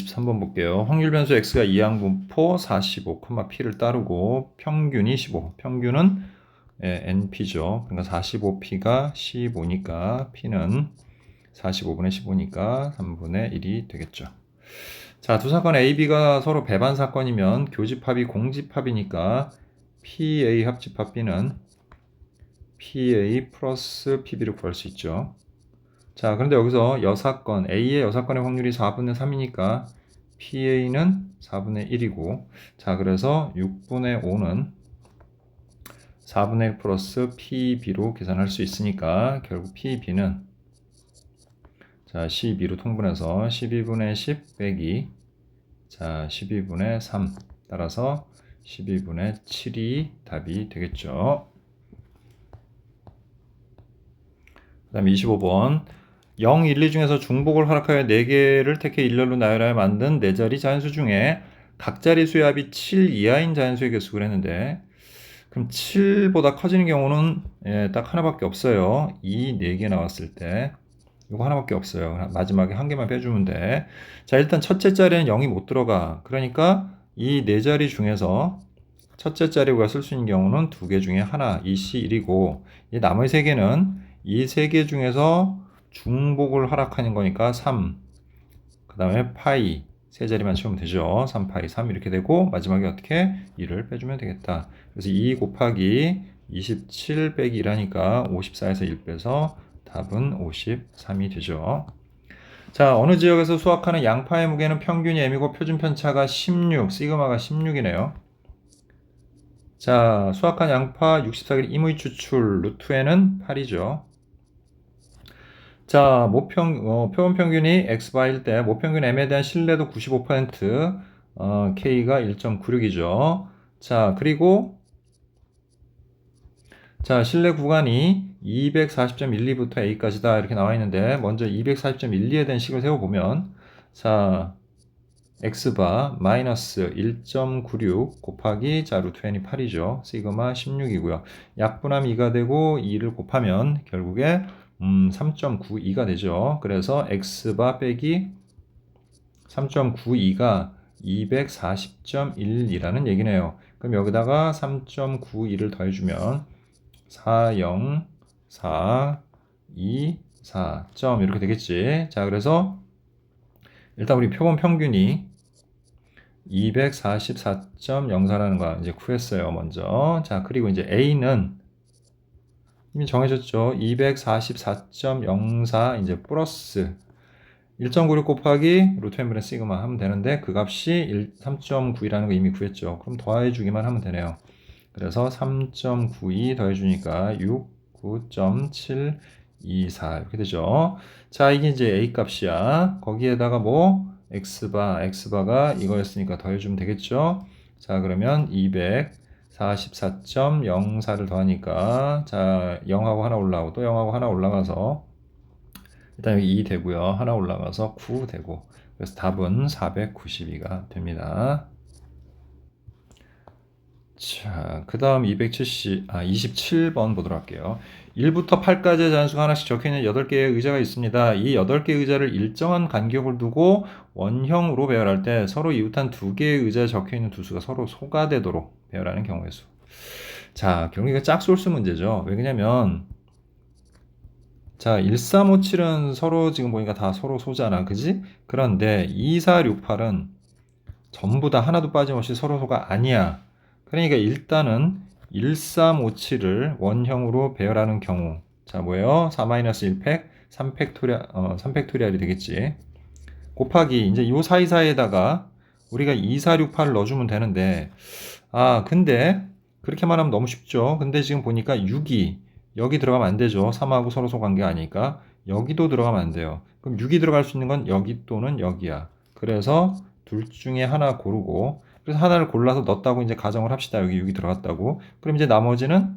23번 볼게요. 확률 변수 x가 이항분포 45, p를 따르고 평균이 15. 평균은 np죠. 그러니까 45p가 15니까 p는 45분의 15니까 3분의 1이 되겠죠. 자, 두 사건 A, B가 서로 배반 사건이면 교집합이 공집합이니까 PA 합집합 B는 PA 플러스 PB를 구할 수 있죠. 자, 그런데 여기서 여사건, A의 여사건의 확률이 4분의 3이니까 PA는 4분의 1이고, 자, 그래서 6분의 5는 4분의 1 플러스 PB로 계산할 수 있으니까 결국 PB는 자, 12로 통분해서 12분의 10 빼기 자, 12분의 3 따라서 12분의 7이 답이 되겠죠. 그 다음에 25번 0, 1, 2 중에서 중복을 허락하여 4개를 택해 일렬로 나열하여 만든 4자리 자연수 중에 각 자리수의 합이 7 이하인 자연수의 개수를 했는데 그럼 7보다 커지는 경우는 딱 하나밖에 없어요. 2, 4개 나왔을 때 이거 하나밖에 없어요. 마지막에 한 개만 빼주면 돼. 자, 일단 첫째 자리는 0이 못 들어가. 그러니까 이 4자리 중에서 첫째 자리가 쓸 수 있는 경우는 2개 중에 하나, 2C1이고 이 나머지 3개는 이 3개 중에서 중복을 허락하는 거니까 3, 그 다음에 파이 세 자리만 채우면 되죠. 3파이 3 이렇게 되고 마지막에 어떻게 1을 빼주면 되겠다. 그래서 2 곱하기 27 빼기 1하니까 54에서 1 빼서 답은 53이 되죠. 자, 어느 지역에서 수확하는 양파의 무게는 평균이 m이고 표준 편차가 16, 시그마가 16이네요. 자, 수확한 양파 64g 임의 추출 루트에는 8이죠. 자, 표본 평균이 x바일 때 모평균 m에 대한 신뢰도 95%, k가 1.96이죠. 자, 그리고 자, 신뢰 구간이 240.12부터 a까지다 이렇게 나와 있는데 먼저 240.12에 대한 식을 세워보면 자, x바 마이너스 1.96 곱하기 자 루트 n이 8이죠. 시그마 16이고요. 약분하면 2가 되고 2를 곱하면 결국에 3.92가 되죠. 그래서 x바 빼기 3.92가 240.1이라는 얘기네요. 그럼 여기다가 3.92를 더해주면 4, 0, 4, 2, 4점 이렇게 되겠지. 자, 그래서 일단 우리 표본 평균이 244.04라는 거 이제 구했어요, 먼저. 자, 그리고 이제 A는 이미 정해졌죠. 244.04 이제 플러스 1.96 곱하기 루트 n분의 시그마 하면 되는데 그 값이 3.92라는 거 이미 구했죠. 그럼 더해주기만 하면 되네요. 그래서 3.92 더해주니까 6, 9.724 이렇게 되죠. 자, 이게 이제 A 값이야. 거기에다가 뭐 x바가 이거였으니까 더해주면 되겠죠. 자, 그러면 244.04를 더하니까 자, 0하고 하나 올라오고 또 0하고 하나 올라가서 일단 여기 2 되고요. 하나 올라가서 9 되고 그래서 답은 492가 됩니다. 자, 그 다음 27번 보도록 할게요. 1부터 8까지의 자연수가 하나씩 적혀있는 8개의 의자가 있습니다. 이 8개의 의자를 일정한 간격을 두고 원형으로 배열할 때 서로 이웃한 2개의 의자에 적혀있는 두 수가 서로 소가되도록 배열하는 경우의 수. 자, 결국 이거 짝소수 문제죠. 왜 그러냐면 자, 1357은 서로 지금 보니까 다 서로 소잖아. 그지? 그런데 2468은 전부 다 하나도 빠짐없이 서로 소가 아니야. 그러니까 일단은 1357을 원형으로 배열하는 경우 자 뭐예요? 4-1팩 3팩토리알이 되겠지. 곱하기 이제 요 사이사이에다가 우리가 2468을 넣어주면 되는데 근데 그렇게만 하면 너무 쉽죠. 근데 지금 보니까 6이 여기 들어가면 안 되죠. 3하고 서로 소관계 아니니까 여기도 들어가면 안 돼요. 그럼 6이 들어갈 수 있는 건 여기 또는 여기야. 그래서 둘 중에 하나 고르고 그래서 하나를 골라서 넣었다고 이제 가정을 합시다. 여기 6이 들어갔다고. 그럼 이제 나머지는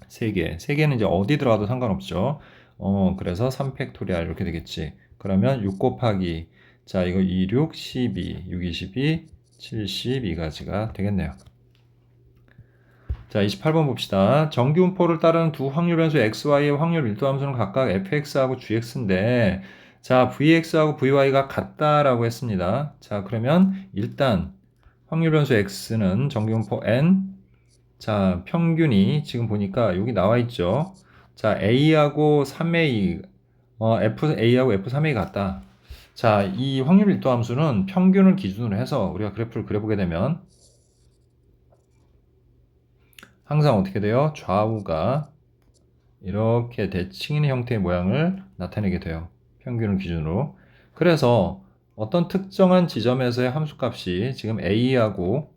3개. 3개는 이제 어디 들어가도 상관없죠. 그래서 3팩토리알 이렇게 되겠지. 그러면 6 곱하기 자 이거 2, 6, 12, 6, 22, 72가지가 되겠네요. 자, 28번 봅시다. 정규분포를 따르는 두 확률 변수 xy의 확률 밀도 함수는 각각 fx하고 gx인데 자, Vx하고 Vy가 같다라고 했습니다. 자, 그러면 일단 확률 변수 x는 정기분포 n. 자, 평균이 지금 보니까 여기 나와 있죠. 자, a하고 3a, FA하고 F3a 같다. 자, 이 확률 밀도 함수는 평균을 기준으로 해서 우리가 그래프를 그려보게 되면 항상 어떻게 돼요? 좌우가 이렇게 대칭인 형태의 모양을 나타내게 돼요. 평균을 기준으로. 그래서 어떤 특정한 지점에서의 함수값이 지금 a하고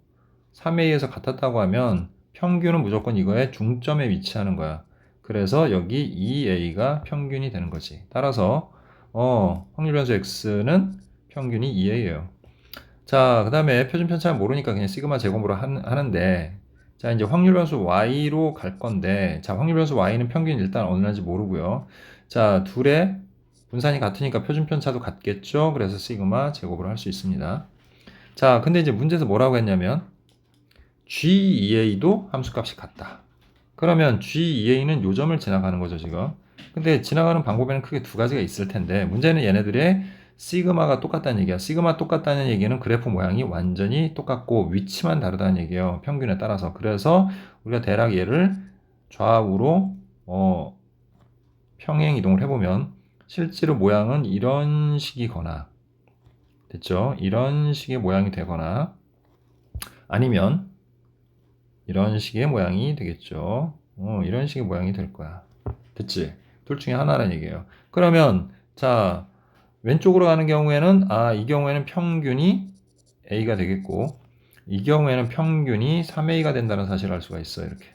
3a에서 같았다고 하면 평균은 무조건 이거의 중점에 위치하는 거야. 그래서 여기 2a가 평균이 되는 거지. 따라서 확률 변수 x는 평균이 2a예요. 자, 그 다음에 표준 편차를 모르니까 그냥 시그마 제곱으로 하는데, 자, 이제 확률 변수 y로 갈 건데, 자, 확률 변수 y는 평균이 일단 어느 날인지 모르고요. 자, 둘의 분산이 같으니까 표준 편차도 같겠죠? 그래서 시그마 제곱으로 할 수 있습니다. 자, 근데 이제 문제에서 뭐라고 했냐면, G2a도 함수값이 같다. 그러면 G2a는 요점을 지나가는 거죠, 지금. 근데 지나가는 방법에는 크게 두 가지가 있을 텐데, 문제는 얘네들의 시그마가 똑같다는 얘기야. 시그마 똑같다는 얘기는 그래프 모양이 완전히 똑같고 위치만 다르다는 얘기예요. 평균에 따라서. 그래서 우리가 대략 얘를 좌우로 평행 이동을 해보면 실제로 모양은 이런 식이거나, 됐죠? 이런 식의 모양이 되거나 아니면 이런 식의 모양이 되겠죠. 이런 식의 모양이 될 거야. 됐지? 둘 중에 하나라는 얘기예요. 그러면 자, 왼쪽으로 가는 경우에는 이 경우에는 평균이 A가 되겠고 이 경우에는 평균이 3A가 된다는 사실을 알 수가 있어요. 이렇게.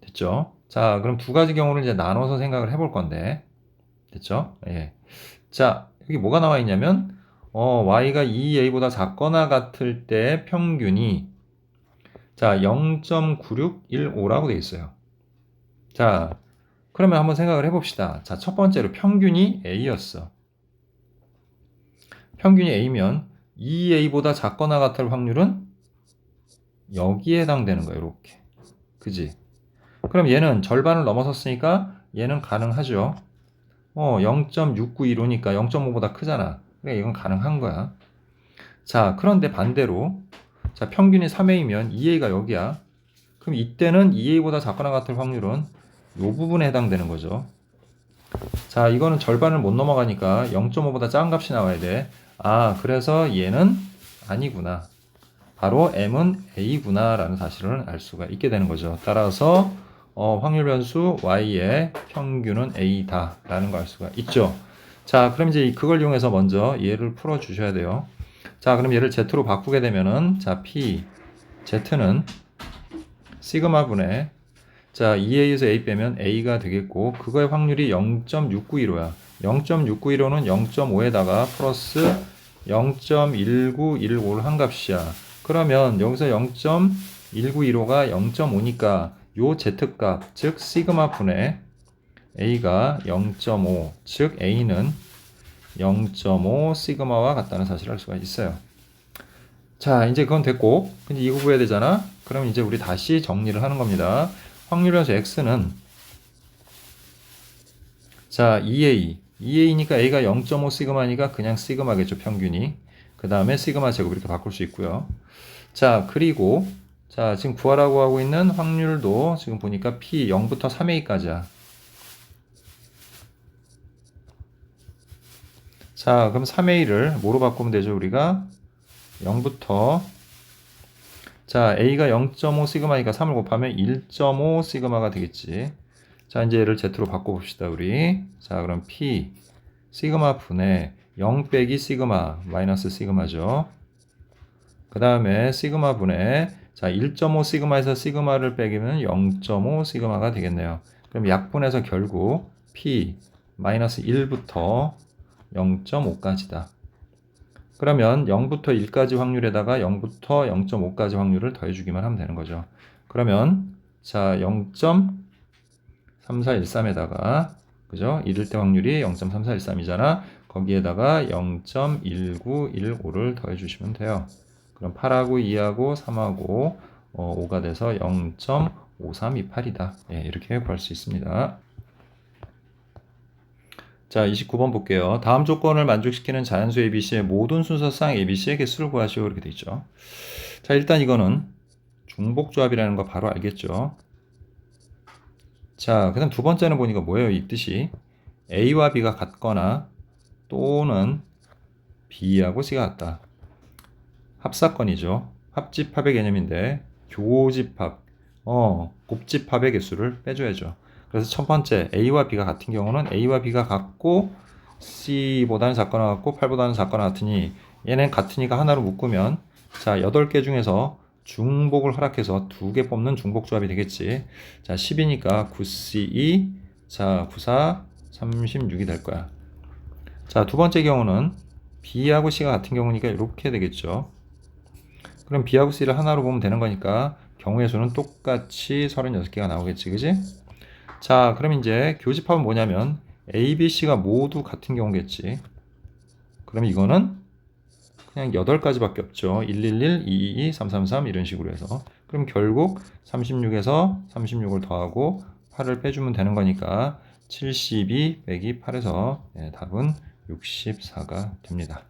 됐죠? 자, 그럼 두 가지 경우를 이제 나눠서 생각을 해볼 건데 됐죠? 예. 자, 여기 뭐가 나와 있냐면 Y가 2A보다 작거나 같을 때 평균이 자, 0.9615라고 되어 있어요. 자, 그러면 한번 생각을 해봅시다. 자, 첫 번째로 평균이 A였어. 평균이 A면 2A보다 작거나 같을 확률은 여기에 해당되는 거예요. 이렇게. 그지? 그럼 얘는 절반을 넘어섰으니까 얘는 가능하죠. 0.692로니까 0.5보다 크잖아. 그러니까 이건 가능한 거야. 자, 그런데 반대로 자, 평균이 3A면 2A가 여기야. 그럼 이때는 2A보다 작거나 같을 확률은 이 부분에 해당되는 거죠. 자, 이거는 절반을 못 넘어가니까 0.5보다 작은 값이 나와야 돼. 그래서 얘는 아니구나. 바로 M은 A구나 라는 사실을 알 수가 있게 되는 거죠. 따라서 확률 변수 Y의 평균은 A다 라는 걸 알 수가 있죠. 자, 그럼 이제 그걸 이용해서 먼저 얘를 풀어 주셔야 돼요. 자, 그럼 얘를 Z로 바꾸게 되면은 자, P, Z는 시그마 분의 자, 2a에서 a 빼면 a가 되겠고 그거의 확률이 0.691호야. 0.691호는 0.5에다가 플러스 0.1915를 한 값이야. 그러면 여기서 0.1915가 0.5니까 요 z값, 즉 시그마 분의 a가 0.5, 즉 a는 0.5 시그마와 같다는 사실을 알 수가 있어요. 자, 이제 그건 됐고, 근데 이거 구해야 되잖아? 그럼 이제 우리 다시 정리를 하는 겁니다. 확률 변수 x는 자 2a니까 a가 0.5 시그마니까 그냥 시그마겠죠 평균이. 그 다음에 시그마 제곱 이렇게 바꿀 수 있고요. 자, 그리고 자 지금 구하라고 하고 있는 확률도 지금 보니까 p 0부터 3a까지야. 자, 그럼 3a를 뭐로 바꾸면 되죠? 우리가 0부터 자, a가 0.5 시그마니까 3을 곱하면 1.5 시그마가 되겠지. 자, 이제 얘를 z로 바꿔봅시다, 우리. 자, 그럼 p 시그마 분의 0 빼기 시그마 마이너스 시그마죠. 그 다음에 시그마 분의 자, 1.5 시그마에서 시그마를 빼기면 0.5 시그마가 되겠네요. 그럼 약분해서 결국 p 마이너스 1부터 0.5까지다. 그러면 0부터 1까지 확률에다가 0부터 0.5까지 확률을 더해주기만 하면 되는 거죠. 그러면 자 0.3413에다가 그죠? 이럴 때 확률이 0.3413이잖아. 거기에다가 0.1915를 더해주시면 돼요. 그럼 8하고 2하고 3하고 5가 돼서 0.5328이다. 예, 이렇게 구할 수 있습니다. 자, 29번 볼게요. 다음 조건을 만족시키는 자연수 ABC의 모든 순서상 ABC의 개수를 구하시오. 이렇게 돼 있죠. 자, 일단 이거는 중복조합이라는 거 바로 알겠죠. 자, 그 다음 두 번째는 보니까 뭐예요? 이 뜻이 A와 B가 같거나 또는 B하고 C가 같다. 합사건이죠. 합집합의 개념인데 교집합, 곱집합의 개수를 빼줘야죠. 그래서 첫 번째 A와 B가 같은 경우는 A와 B가 같고 C보다는 작거나 같고 8보다는 작거나 같으니 얘는 같으니까 하나로 묶으면 자 8개 중에서 중복을 허락해서 2개 뽑는 중복조합이 되겠지. 자 10이니까 9C2 자 94 36이 될 거야. 자 두 번째 경우는 B하고 C가 같은 경우니까 이렇게 되겠죠. 그럼 B하고 C를 하나로 보면 되는 거니까 경우의 수는 똑같이 36개가 나오겠지, 그지? 자, 그럼 이제 교집합은 뭐냐면 A, B, C가 모두 같은 경우겠지. 그럼 이거는 그냥 8가지밖에 없죠. 111, 222, 333 이런 식으로 해서. 그럼 결국 36에서 36을 더하고 8을 빼주면 되는 거니까 72 빼기 8에서 답은 64가 됩니다.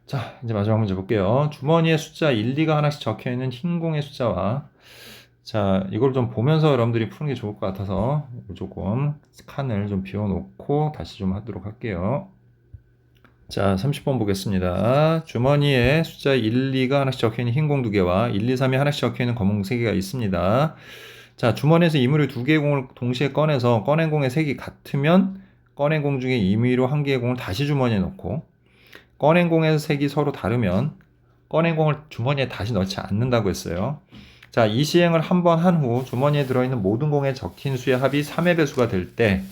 자, 이제 마지막 문제 볼게요. 주머니에 숫자 1, 2가 하나씩 적혀 있는 흰 공의 숫자와 자, 이걸 좀 보면서 여러분들이 푸는 게 좋을 것 같아서 조금 칸을 좀 비워놓고 다시 좀 하도록 할게요. 자, 30번 보겠습니다. 주머니에 숫자 1, 2가 하나씩 적혀 있는 흰 공 2개와 1, 2, 3이 하나씩 적혀 있는 검은 공 3개가 있습니다. 자, 주머니에서 임의로 2개의 공을 동시에 꺼내서 꺼낸 공의 색이 같으면 꺼낸 공 중에 임의로 1개의 공을 다시 주머니에 넣고 꺼낸 공의 색이 서로 다르면 꺼낸 공을 주머니에 다시 넣지 않는다고 했어요. 자, 이 시행을 한 번 한 후 주머니에 들어있는 모든 공에 적힌 수의 합이 3의 배수가 될 때,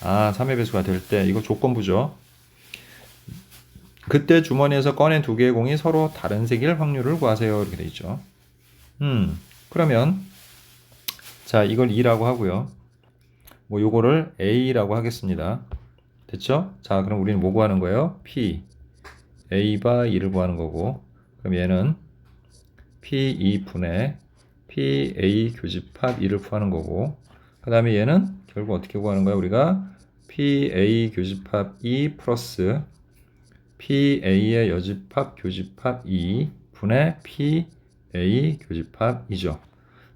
3의 배수가 될 때, 이거 조건부죠. 그때 주머니에서 꺼낸 2개의 공이 서로 다른 색일 확률을 구하세요. 이렇게 돼 있죠. 그러면, 자, 이걸 2라고 하고요. 뭐, 요거를 A라고 하겠습니다. 됐죠? 자, 그럼 우리는 뭐 구하는 거예요? P. A바 2를 구하는 거고, 그럼 얘는 P2분의 PA 교집합 2를 구하는 거고, 그 다음에 얘는 결국 어떻게 구하는 거야? 우리가 PA 교집합 2 플러스 PA의 여집합 교집합 2 분의 PA 교집합 2죠.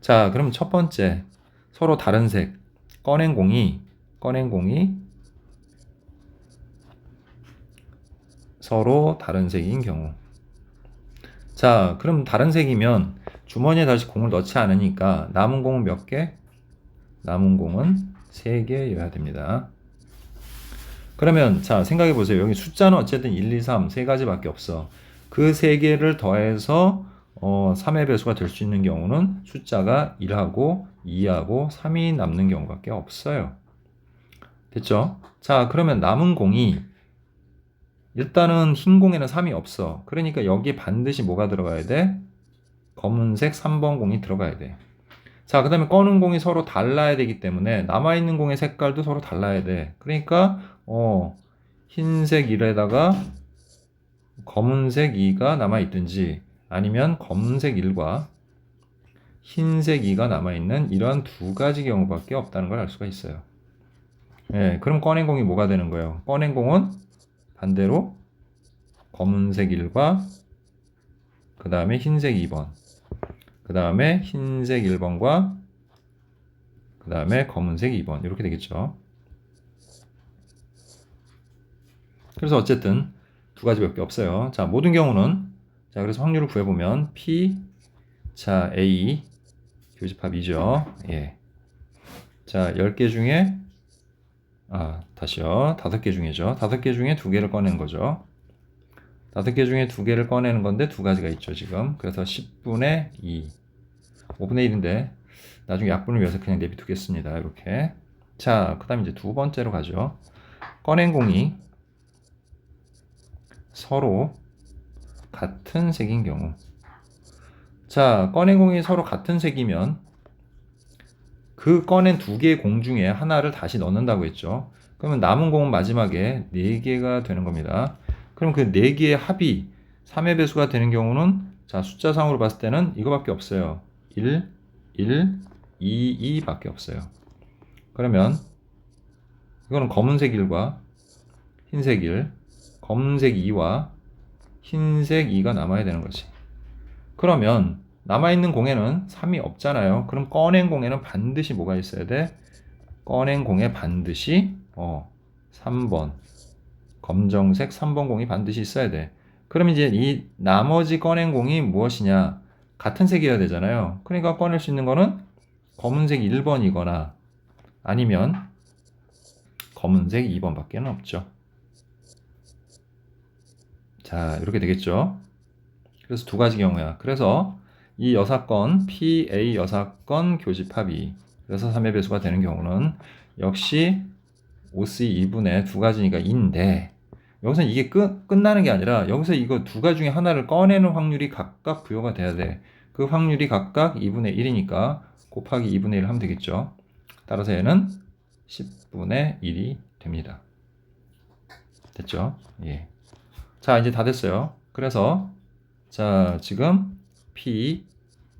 자, 그럼 첫 번째 서로 다른 색 꺼낸 공이 서로 다른 색인 경우. 자, 그럼 다른 색이면 주머니에 다시 공을 넣지 않으니까 남은 공은 몇 개? 남은 공은 3개여야 됩니다. 그러면 자 생각해 보세요. 여기 숫자는 어쨌든 1, 2, 3 세 가지밖에 없어. 그 3개를 더해서 3의 배수가 될 수 있는 경우는 숫자가 1하고 2하고 3이 남는 경우밖에 없어요. 됐죠? 자, 그러면 남은 공이 일단은 흰 공에는 3이 없어. 그러니까 여기에 반드시 뭐가 들어가야 돼? 검은색 3번 공이 들어가야 돼. 자, 그 다음에 꺼는 공이 서로 달라야 되기 때문에 남아있는 공의 색깔도 서로 달라야 돼. 그러니까 흰색 1에다가 검은색 2가 남아있든지 아니면 검은색 1과 흰색 2가 남아있는 이런 두 가지 경우밖에 없다는 걸 알 수가 있어요. 예, 그럼 꺼낸 공이 뭐가 되는 거예요? 꺼낸 공은 반대로 검은색 1과 그 다음에 흰색 2번 그 다음에 흰색 1번과 그 다음에 검은색 2번 이렇게 되겠죠. 그래서 어쨌든 두 가지밖에 없어요. 자, 모든 경우는 자, 그래서 확률을 구해보면 P 자, A 교집합 2죠. 예. 자, 10개 중에 다시요. 5개 중에죠. 5개 중에 2개를 꺼내는 거죠. 5개 중에 2개를 꺼내는 건데 두 가지가 있죠, 지금. 그래서 10분의 2. 5분의 1인데 나중에 약분을 위해서 그냥 내비두겠습니다. 이렇게. 자, 그 다음에 이제 두 번째로 가죠. 꺼낸 공이 서로 같은 색인 경우. 자, 꺼낸 공이 서로 같은 색이면 그 꺼낸 2개의 공 중에 하나를 다시 넣는다고 했죠. 그러면 남은 공은 마지막에 4개가 되는 겁니다. 그럼 그 4개의 합이 3의 배수가 되는 경우는 자, 숫자상으로 봤을 때는 이거밖에 없어요. 1, 2, 2밖에 없어요. 그러면 이거는 검은색 1과 흰색 1, 검은색 2와 흰색 2가 남아야 되는 거지. 그러면 남아있는 공에는 3이 없잖아요. 그럼 꺼낸 공에는 반드시 뭐가 있어야 돼? 꺼낸 공에 반드시 3번 검정색 3번 공이 반드시 있어야 돼. 그럼 이제 이 나머지 꺼낸 공이 무엇이냐? 같은 색이어야 되잖아요. 그러니까 꺼낼 수 있는 거는 검은색 1번이거나 아니면 검은색 2번밖에 없죠. 자, 이렇게 되겠죠. 그래서 두 가지 경우야. 그래서 이 여사건 PA 여사건 교집 합이 그래서 3의 배수가 되는 경우는 역시 OC 2분의 두 가지니까 인데 여기서 이게 끝나는 게 아니라 여기서 이거 두 가지 중에 하나를 꺼내는 확률이 각각 부여가 돼야 돼. 그 확률이 각각 2분의 1이니까 곱하기 2분의 1 하면 되겠죠. 따라서 얘는 10분의 1이 됩니다. 됐죠? 예. 자, 이제 다 됐어요. 그래서 자, 지금 P,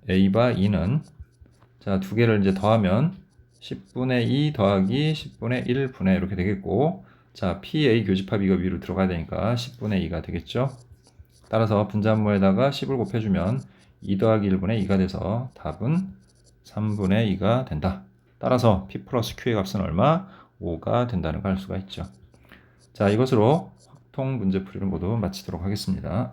A바 2는 자, 두 개를 이제 더하면 10분의 2 더하기 10분의 1분의 이렇게 되겠고 자, PA 교집합 이거 위로 들어가야 되니까 10분의 2가 되겠죠. 따라서 분자분모에다가 10을 곱해주면 2 더하기 1분의 2가 돼서 답은 3분의 2가 된다. 따라서 P 플러스 Q의 값은 얼마? 5가 된다는 걸 알 수가 있죠. 자, 이것으로 확통 문제풀이를 모두 마치도록 하겠습니다.